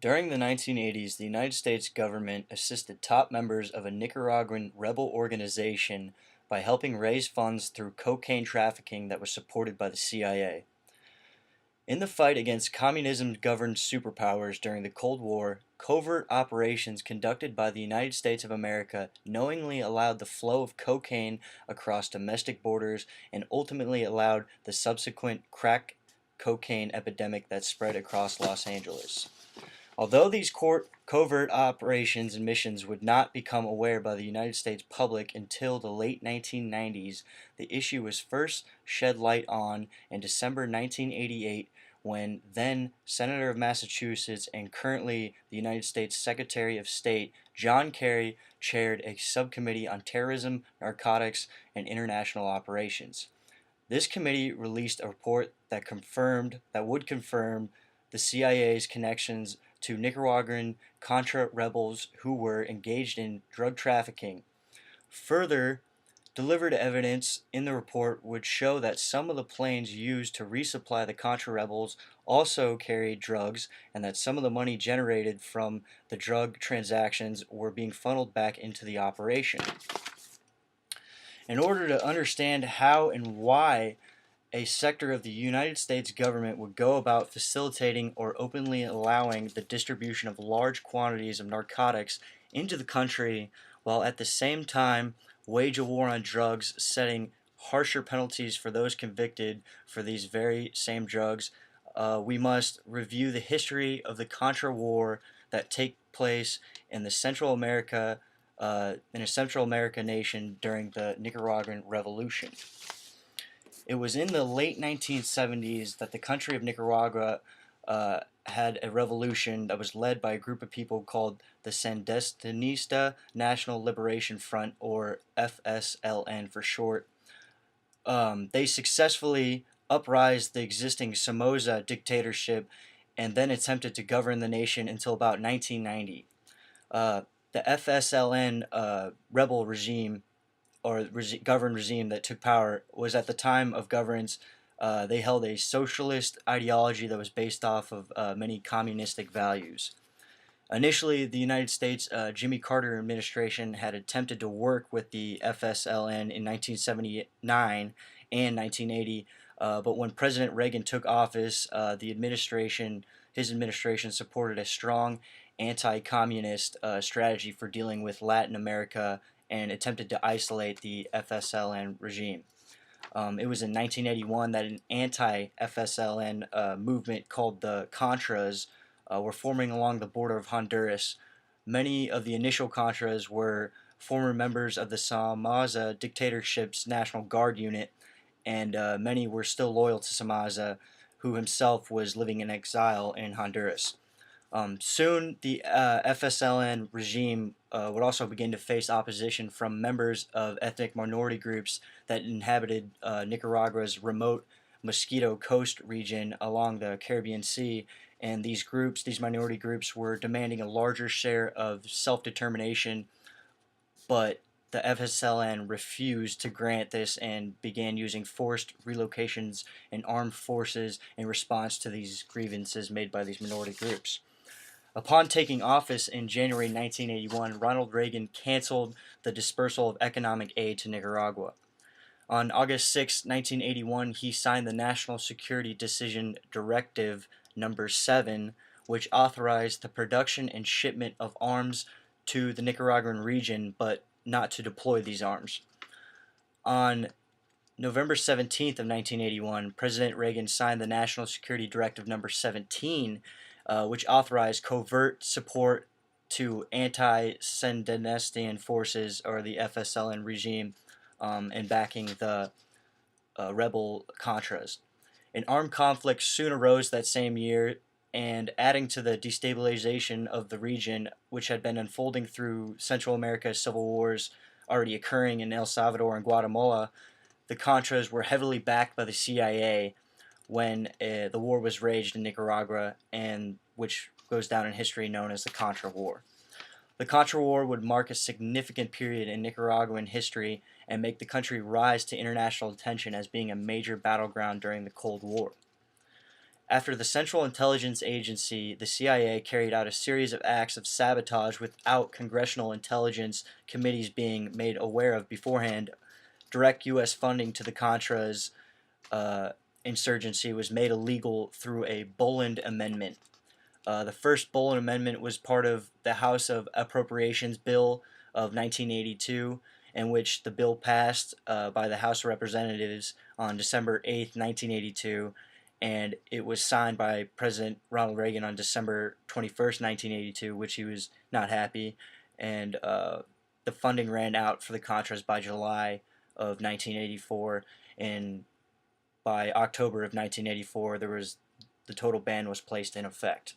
During the 1980s, the United States government assisted top members of a Nicaraguan rebel organization by helping raise funds through cocaine trafficking that was supported by the CIA. In the fight against communism-governed superpowers during the Cold War, covert operations conducted by the United States of America knowingly allowed the flow of cocaine across domestic borders and ultimately allowed the subsequent crack cocaine epidemic that spread across Los Angeles. Although these covert operations and missions would not become aware by the United States public until the late 1990s, the issue was first shed light on in December 1988 when then Senator of Massachusetts and currently the United States Secretary of State John Kerry chaired a subcommittee on terrorism, narcotics, and international operations. This committee released a report that would confirm the CIA's connections to Nicaraguan Contra rebels who were engaged in drug trafficking. Further, delivered evidence in the report would show that some of the planes used to resupply the Contra rebels also carried drugs, and that some of the money generated from the drug transactions were being funneled back into the operation. In order to understand how and why a sector of the United States government would go about facilitating or openly allowing the distribution of large quantities of narcotics into the country while at the same time wage a war on drugs, setting harsher penalties for those convicted for these very same drugs, we must review the history of the Contra War that take place in the Central America in a Central America nation during the Nicaraguan Revolution. It was in the late 1970s that the country of Nicaragua had a revolution that was led by a group of people called the Sandinista National Liberation Front, or FSLN for short. They successfully uprised the existing Somoza dictatorship and then attempted to govern the nation until about 1990. The FSLN rebel regime or governed regime that took power was at the time of governance. They held a socialist ideology that was based off of many communistic values. Initially, the United States Jimmy Carter administration had attempted to work with the FSLN in 1979 and 1980, but when President Reagan took office, his administration supported a strong anti-communist strategy for dealing with Latin America and attempted to isolate the FSLN regime. It was in 1981 that an anti-FSLN movement called the Contras were forming along the border of Honduras. Many of the initial Contras were former members of the Somoza dictatorship's National Guard unit, and many were still loyal to Somoza, who himself was living in exile in Honduras. Soon, the FSLN regime would also begin to face opposition from members of ethnic minority groups that inhabited Nicaragua's remote Mosquito Coast region along the Caribbean Sea, and these minority groups, were demanding a larger share of self-determination, but the FSLN refused to grant this and began using forced relocations and armed forces in response to these grievances made by these minority groups. Upon taking office in January 1981, Ronald Reagan canceled the dispersal of economic aid to Nicaragua. On August 6, 1981, he signed the National Security Decision Directive Number 7, which authorized the production and shipment of arms to the Nicaraguan region, but not to deploy these arms. On November 17th of 1981, President Reagan signed the National Security Directive Number 17, which authorized covert support to anti-Sandinistan forces, or the FSLN regime, and backing the rebel Contras. An armed conflict soon arose that same year, and adding to the destabilization of the region, which had been unfolding through Central America's civil wars already occurring in El Salvador and Guatemala, the Contras were heavily backed by the CIA when the war was raged in Nicaragua, and which goes down in history known as the Contra War. The Contra War would mark a significant period in Nicaraguan history and make the country rise to international attention as being a major battleground during the Cold War. After the Central Intelligence Agency, the CIA carried out a series of acts of sabotage without congressional intelligence committees being made aware of beforehand. Direct U.S. funding to the Contras uh, insurgency was made illegal through a Boland Amendment. The first Boland Amendment was part of the House of Appropriations Bill of 1982, in which the bill passed by the House of Representatives on December 8th, 1982, and it was signed by President Ronald Reagan on December 21st, 1982, which he was not happy, and the funding ran out for the Contras by July of 1984, and by October of 1984, the total ban was placed in effect.